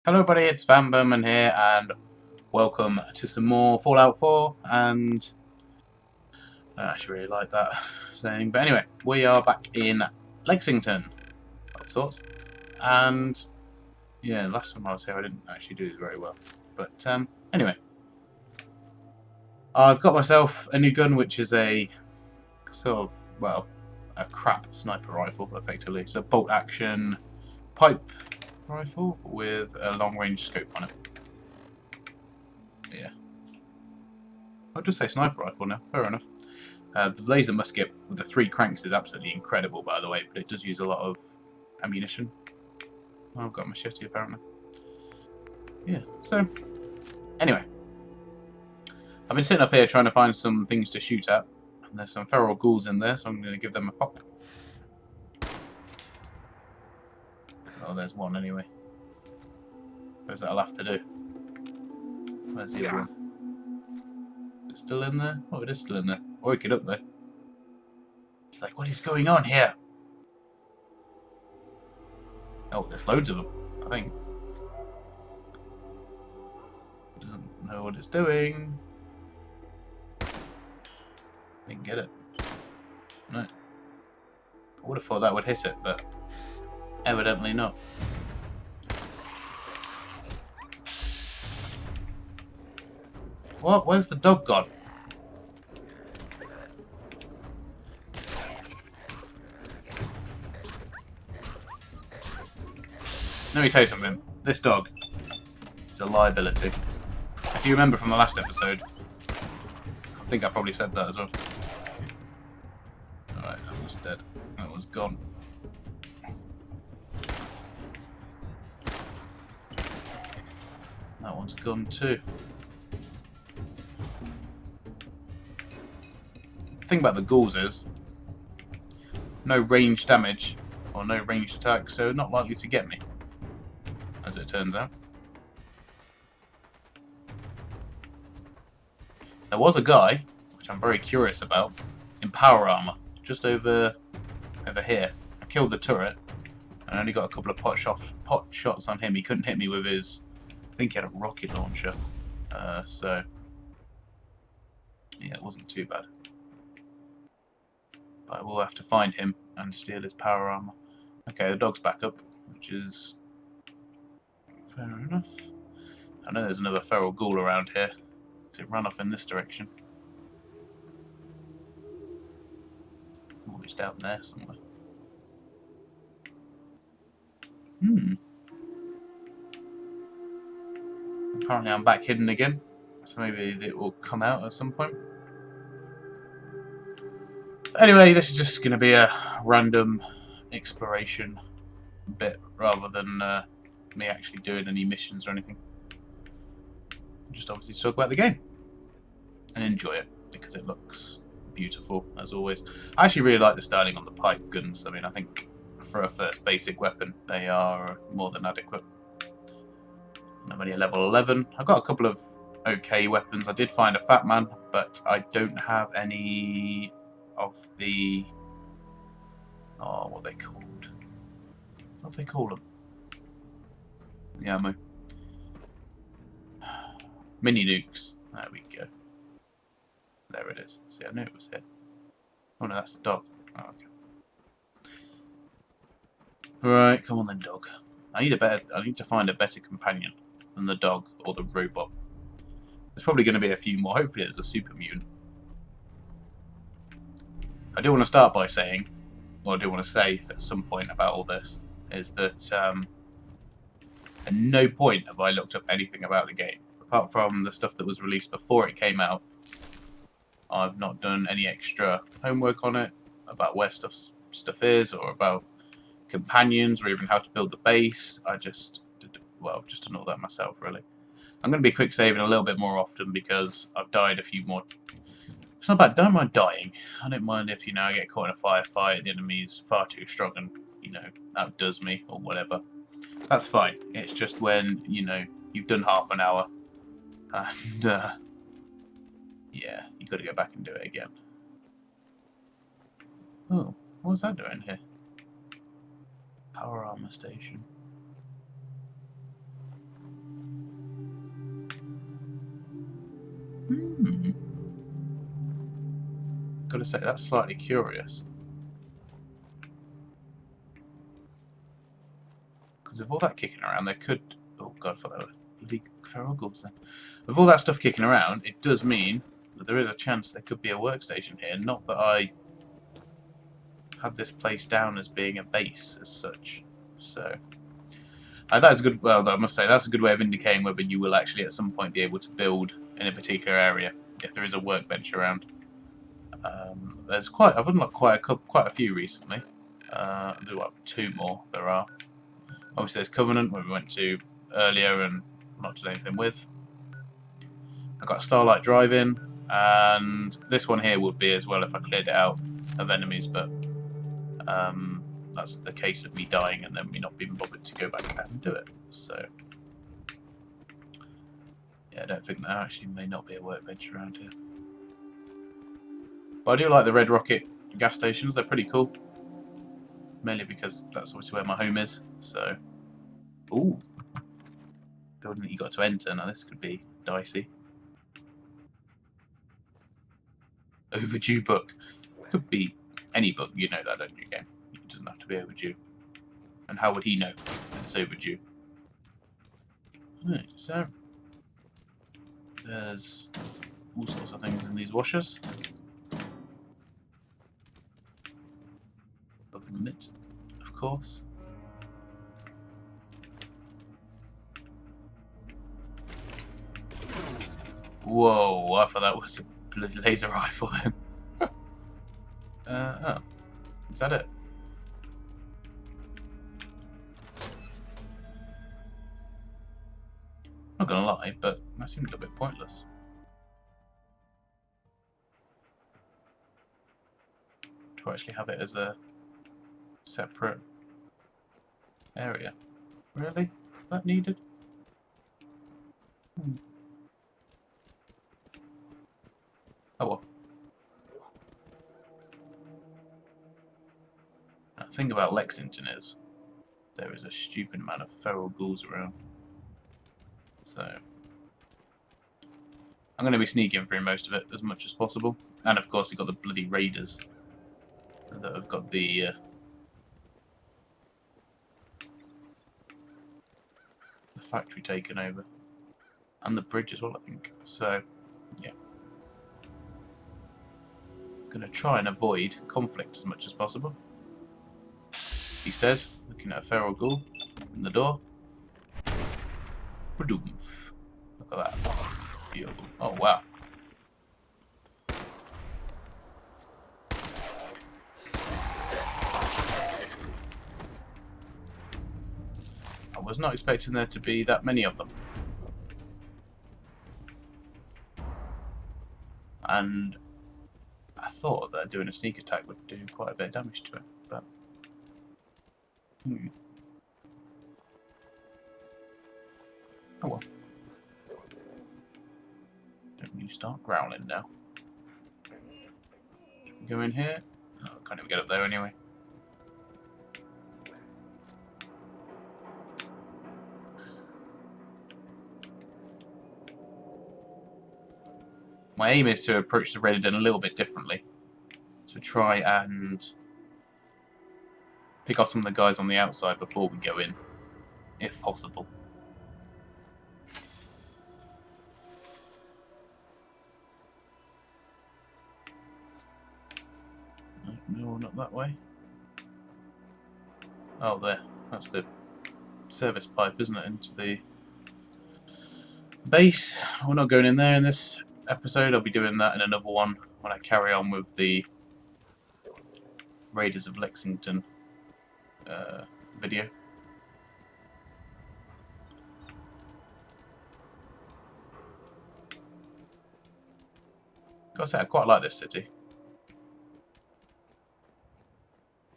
Hello everybody, it's vanburman here and welcome to some more Fallout 4 and I actually really like that saying, but anyway, we are back in Lexington of sorts and yeah, last time I was here I didn't actually do very well, but anyway, I've got myself a new gun which is a sort of, well, a crap sniper rifle effectively. It's a bolt action pipe rifle with a long range scope on it. Yeah. I'll just say sniper rifle now, fair enough. The laser musket with the 3 cranks is absolutely incredible, by the way, but it does use a lot of ammunition. Oh, I've got a machete apparently. Yeah, so, anyway. I've been sitting up here trying to find some things to shoot at, and there's some feral ghouls in there, so I'm going to give them a pop. Oh, there's one anyway. Where's that I'll have to do? Where's the other one? Is it still in there? Oh, it is still in there. Or we could up there. It's like, what is going on here? Oh, there's loads of them, I think. Doesn't know what it's doing. Didn't get it. No. I would have thought that would hit it, but evidently not. What? Where's the dog gone? Let me tell you something. This dog is a liability. If you remember from the last episode, I think I probably said that as well. Alright, that was dead. That was gone. That one's gone too. The thing about the ghouls is, no range damage, or no ranged attack, so not likely to get me, as it turns out. There was a guy, which I'm very curious about, in power armor, just over here. I killed the turret, and only got a couple of pot shots on him. He couldn't hit me with his, I think he had a rocket launcher, so yeah, it wasn't too bad. But I will have to find him and steal his power armor. Okay, the dog's back up, which is fair enough. I know there's another feral ghoul around here. So it ran off in this direction. Oh, he's down there somewhere. Apparently I'm back hidden again. So maybe it will come out at some point. Anyway, this is just going to be a random exploration bit rather than me actually doing any missions or anything. Just obviously talk about the game and enjoy it because it looks beautiful as always. I actually really like the styling on the pipe guns. I mean, I think for a first basic weapon they are more than adequate. And I'm only a level 11. I've got a couple of okay weapons. I did find a fat man, but I don't have any of the... oh, what are they called? What do they call them? The ammo. Mini nukes. There we go. There it is. See, I knew it was here. Oh no, that's the dog. Oh, okay. Right, come on then, dog. I need to find a better companion than the dog or the robot. There's probably going to be a few more. Hopefully there's a super mutant. I do want to start by saying, or I do want to say at some point about all this, is that at no point have I looked up anything about the game. Apart from the stuff that was released before it came out, I've not done any extra homework on it, about where stuff is, or about companions, or even how to build the base. I just did, well, just done all that myself, really. I'm going to be quick saving a little bit more often because I've died a few more. It's not bad. I don't mind dying. I don't mind if, I get caught in a firefight, the enemy's far too strong and, outdoes me or whatever. That's fine. It's just when, you've done half an hour and, yeah, you've got to go back and do it again. Oh, what's that doing here? Power armor station. Gotta say, that's slightly curious. Because with all that kicking around, there could... Oh, God, I thought that were bloody feral ghouls then. With all that stuff kicking around, it does mean that there is a chance there could be a workstation here. Not that I have this place down as being a base as such. So... that is a good... Well, I must say, that's a good way of indicating whether you will actually at some point be able to build in a particular area, if there is a workbench around. There's quite... I've unlocked quite a few recently. There's what, 2 more there are. Obviously there's Covenant, where we went to earlier and not did anything with. I've got Starlight Drive-In, and this one here would be as well if I cleared it out of enemies, but that's the case of me dying and then me not being bothered to go back and do it. So yeah, I don't think there actually may not be a workbench around here. But I do like the Red Rocket gas stations, they're pretty cool. Mainly because that's obviously where my home is. So, ooh, building that you got to enter. Now this could be dicey. Overdue book. Could be any book. You know that, don't you, game? It doesn't have to be overdue. And how would he know it's overdue? Right, so there's all sorts of things in these washers. Of limit, of course. Whoa, I thought that was a bloody laser rifle then. Oh. Is that it? Not gonna lie, but that seemed a little bit pointless. To actually have it as a separate area. Really? That needed? Oh well. The thing about Lexington is there is a stupid amount of feral ghouls around. So I'm going to be sneaking through most of it as much as possible. And of course you've got the bloody raiders that have got the factory taken over. And the bridge as well, I think. So, yeah. Gonna try and avoid conflict as much as possible. He says, looking at a feral ghoul in the door. Look at that. Beautiful. Oh, wow. I was not expecting there to be that many of them. And I thought that doing a sneak attack would do quite a bit of damage to it, but oh well. Don't you start growling now. Should we go in here? Oh, I can't even get up there anyway. My aim is to approach the Reddit a little bit differently. To try and pick off some of the guys on the outside before we go in, if possible. No, not that way. Oh, there. That's the service pipe, isn't it, into the base. We're not going in there in this episode. I'll be doing that in another one when I carry on with the Raiders of Lexington video. Gotta say, I quite like this city.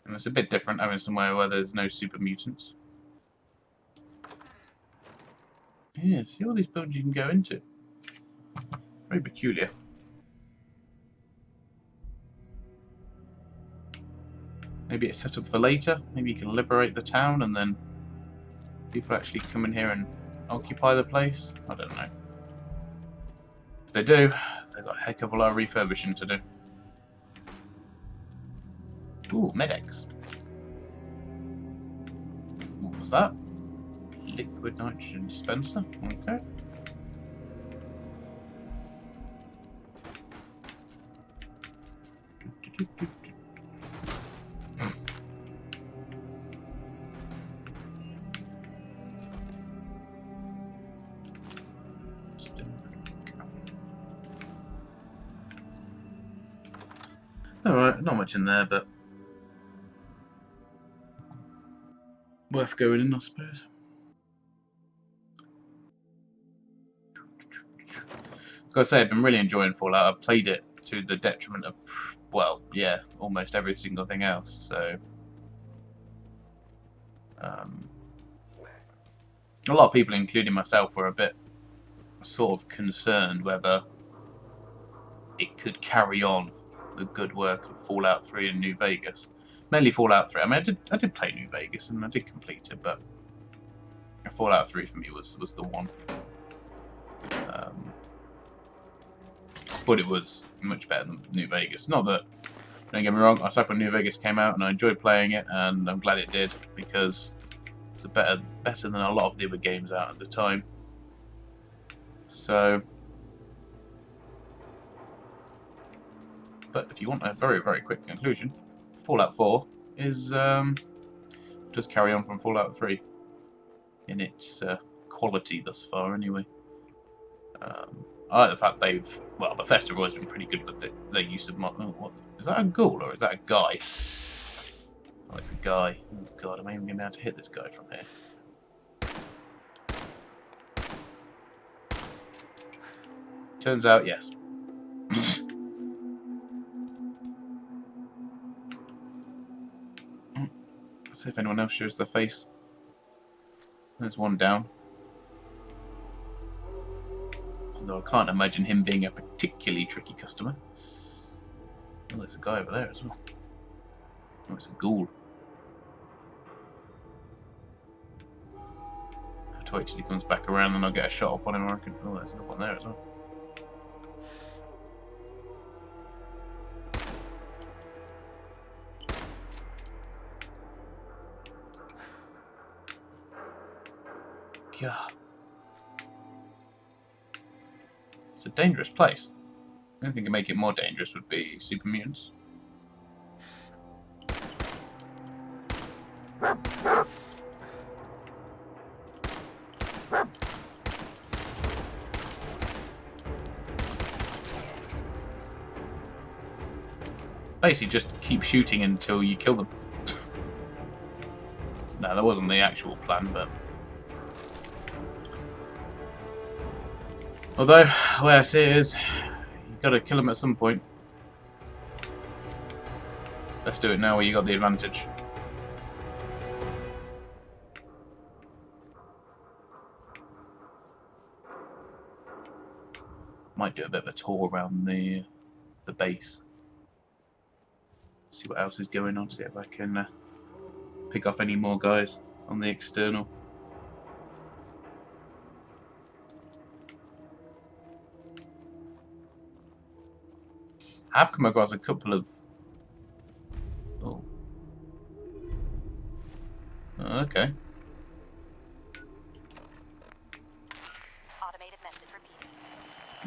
And it's a bit different having somewhere where there's no super mutants. Yeah, see all these buildings you can go into. Very peculiar. Maybe it's set up for later. Maybe you can liberate the town and then people actually come in here and occupy the place. I don't know. If they do. They've got a heck of a lot of refurbishing to do. Ooh, Medex. What was that? Liquid nitrogen dispenser. Okay. Alright, not much in there, but worth going in, I suppose. Like I say, I've been really enjoying Fallout. I've played it to the detriment of, well, yeah, almost every single thing else, so... a lot of people, including myself, were a bit sort of concerned whether it could carry on the good work of Fallout 3 and New Vegas. Mainly Fallout 3. I mean, I did play New Vegas and I did complete it, but Fallout 3 for me was the one. But it was much better than New Vegas. Not that, don't get me wrong, I suck when New Vegas came out and I enjoyed playing it, and I'm glad it did, because it's better than a lot of the other games out at the time. So, but if you want a very, very quick conclusion, Fallout 4 is just carry on from Fallout 3 in its quality thus far, anyway. I like the fact Bethesda have always been pretty good with their use of what is that, a ghoul or is that a guy? Oh, it's a guy. Oh god, am I even going to be able to hit this guy from here? Turns out, yes. Let's see if anyone else shows their face. There's one down. Although I can't imagine him being a particularly tricky customer. Oh, there's a guy over there as well. Oh, it's a ghoul. I have to wait till he comes back around and I'll get a shot off on him, I reckon. Oh, there's another one there as well. God. It's a dangerous place. The only thing that could make it more dangerous would be super mutants. Basically just keep shooting until you kill them. No, that wasn't the actual plan, but... Although, the way I see it is, you've got to kill them at some point. Let's do it now where you got the advantage. Might do a bit of a tour around the base. See what else is going on, see if I can pick off any more guys on the external. I've come across a couple of... Oh. Okay. Automated message repeating.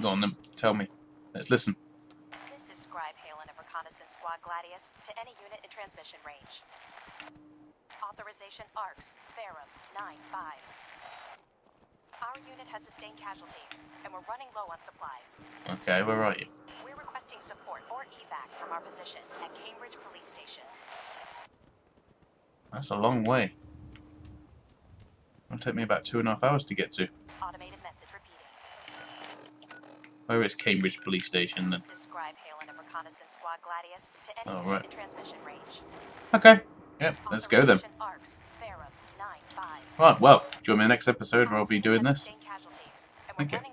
Go on then, tell me. Let's listen. This is Scribe Halen of Reconnaissance Squad Gladius to any unit in transmission range. Authorization ARCS, Ferrum, 9-5. Our unit has sustained casualties, and we're running low on supplies. Okay, where are you? We're requesting support or evac from our position at Cambridge Police Station. That's a long way. It'll take me about 2.5 hours to get to. Automated message repeating. Where is Cambridge Police Station then? This is Scribe Halen of Reconnaissance Squad Gladius to any unit right. in transmission range. Okay. Yep, let's go then. Authorization ARCS, Ferrum, 9-5. Right, well, join me in the next episode where I'll be doing this. And we're Thank you. running